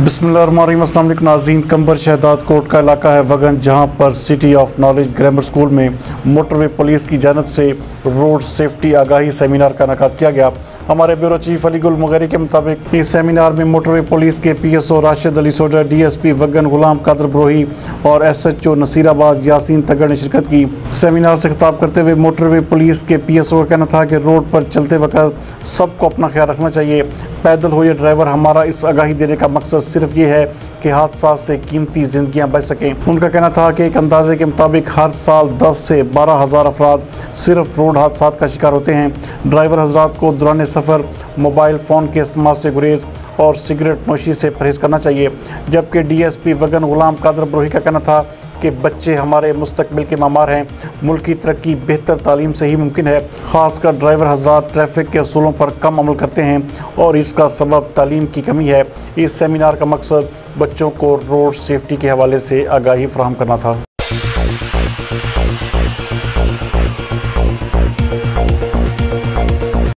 बिस्मिल्लाहिर्रहमानिर्रहीम। अस्सलाम वालेकुम नाज़रीन। कंबर शहदाद कोट का इलाका है वगन, जहां पर city of knowledge grammar school में मोटरवे पुलिस की जानब से रोड सेफ्टी आगाही सेमिनार का इनेकाद किया गया। हमारे ब्यूरो चीफ अली गुल मुगैरी के मुताबिक इस सेमिनार में मोटरवे पुलिस के PSO राशिद अली सोजा, DSP वगन गुलाम कादर ब्रोही और SHO नसीराबाद यासीन तगड़ ने शिरकत की। सेमिनार से खिताब करते हुए मोटरवे पुलिस के PSO का कहना था कि रोड पर चलते वक्त सबको अपना ख्याल रखना चाहिए, पैदल हो या ड्राइवर। हमारा इस आगाही देने का मकसद सिर्फ ये है कि हादसा से कीमती जिंदगियां बच सकें। उनका कहना था कि एक अंदाजे के मुताबिक हर साल 10 से 12 हज़ार अफराद सिर्फ रोड हादसा का शिकार होते हैं। ड्राइवर हजरात को दौरान सफ़र मोबाइल फ़ोन के इस्तेमाल से गुरेज और सिगरेट नोशी से परहेज करना चाहिए। जबकि DSP वगन गुलाम कादर ब्रोही का कहना था कि बच्चे हमारे मुस्तकबिल के मामार हैं। मुल्क की तरक्की बेहतर तालीम से ही मुमकिन है। ख़ासकर ड्राइवर हजरात ट्रैफिक के असूलों पर कम अमल करते हैं और इसका सबब तालीम की कमी है। इस सेमिनार का मकसद बच्चों को रोड सेफ्टी के हवाले से आगाही फराहम करना था।